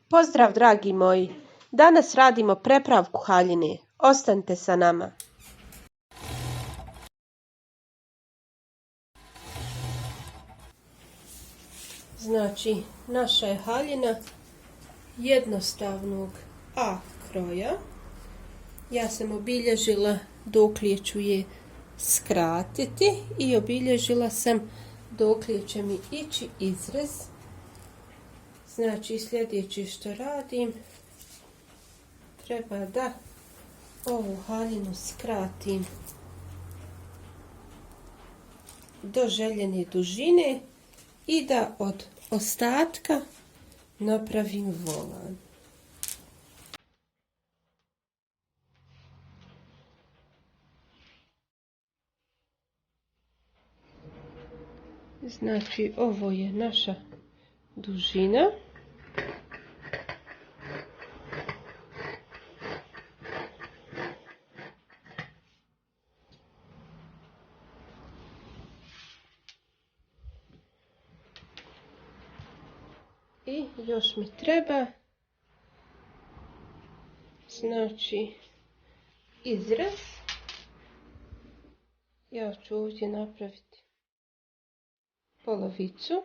Pozdrav dragi moji, danas radimo prepravku haljine, ostanite sa nama. Znači, naša je haljina jednostavnog A kroja. Ja sam obilježila dokle ću je skratiti i obilježila sam dokle će mi ići izrez. Znači, sljedeće što radim, treba da ovu haljinu skratim do željene dužine i da od ostatka napravim volan. Znači, ovo je naša dužina. I još mi treba, znači, izrez. Ja ću ovdje napraviti polovicu.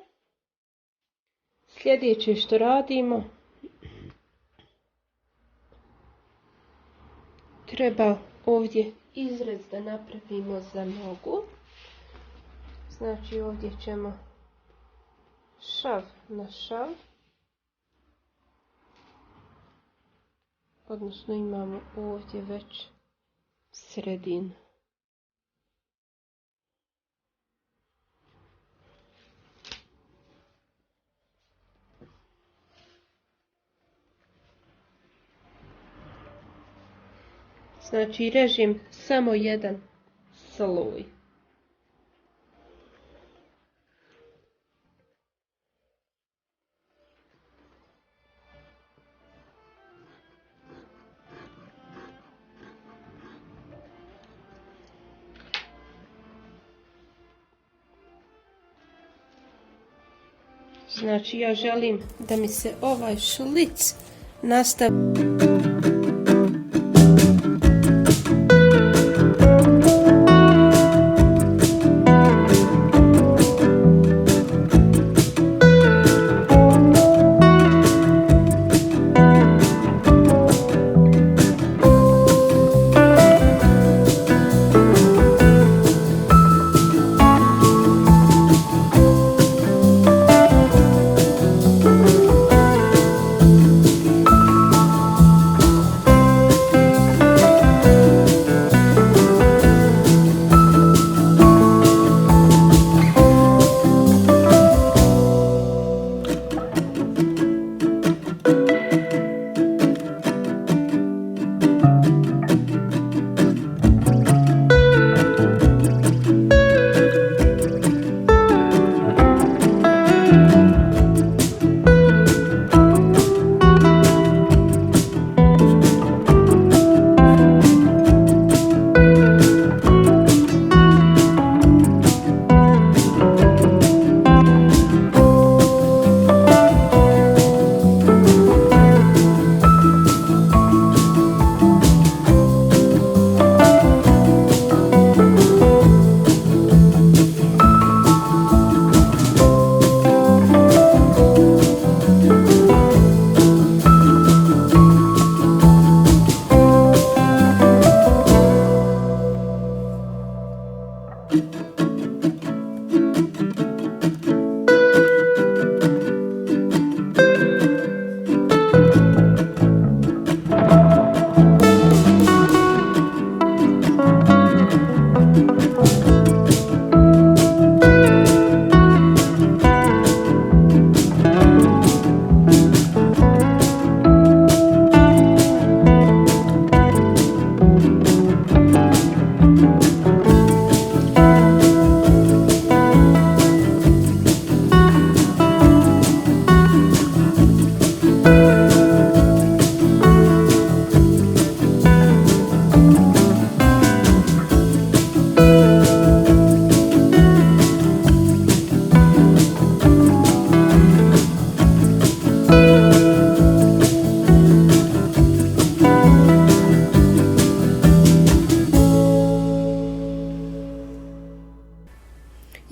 Sljedeće što radimo, treba ovdje izrez da napravimo za nogu. Znači, ovdje ćemo šav na šav. Odnosno imamo ovdje već sredinu. Znači, režim samo jedan sloj. Znači, ja želim da mi se ovaj šlic nastavi.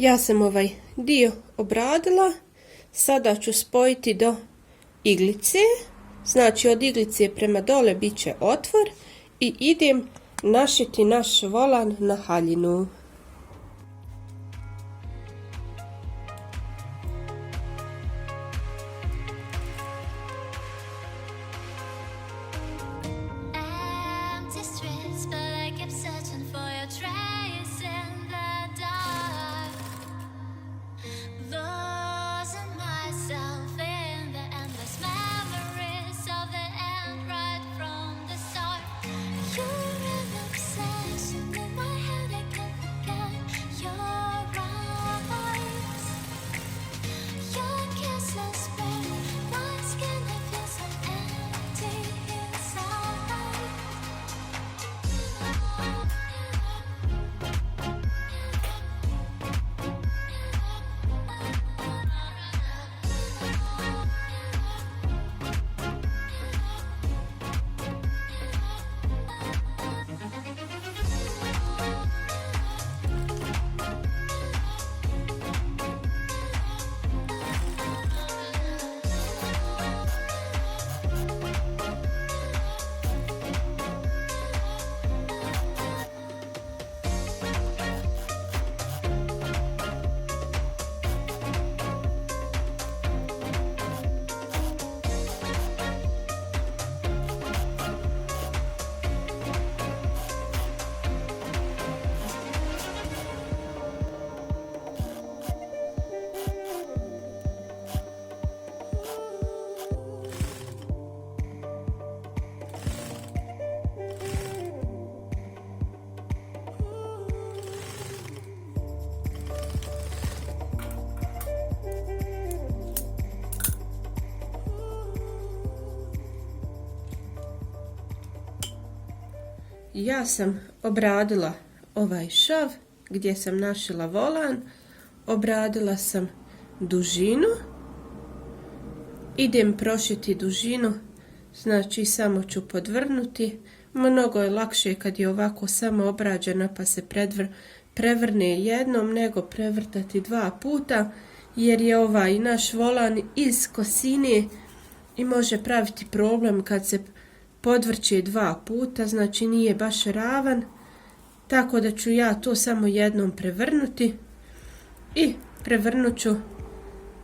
Ja sam ovaj dio obradila, sada ću spojiti do iglice, znači od iglice prema dole bit će otvor i idem našiti naš volan na haljinu. Ja sam obradila ovaj šav gdje sam našila volan, obradila sam dužinu, idem prošiti dužinu, znači samo ću podvrnuti, mnogo je lakše kad je ovako samo obrađena pa se prevrne jednom nego prevrtati 2 puta, jer je ovaj naš volan iz kosine i može praviti problem kad se podvrće 2 puta, znači nije baš ravan, tako da ću ja to samo jednom prevrnuti i prevrnut ću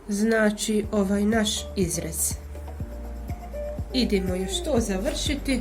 znači ovaj naš izrez. Idemo još to završiti.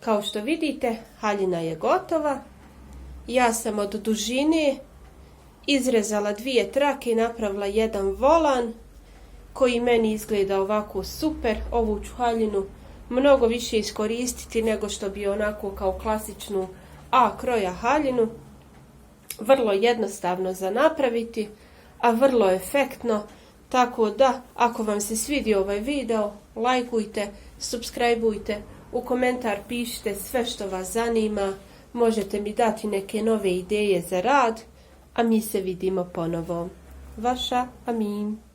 Kao što vidite, haljina je gotova. Ja sam od dužine izrezala 2 trake i napravila jedan volan koji meni izgleda ovako super. Ovu ću haljinu mnogo više iskoristiti nego što bi onako kao klasičnu A kroja haljinu. Vrlo jednostavno za napraviti, a vrlo efektno. Tako da, ako vam se svidio ovaj video, lajkujte, subscribeujte, u komentar pišite sve što vas zanima, možete mi dati neke nove ideje za rad, a mi se vidimo ponovo. Vaša Amin.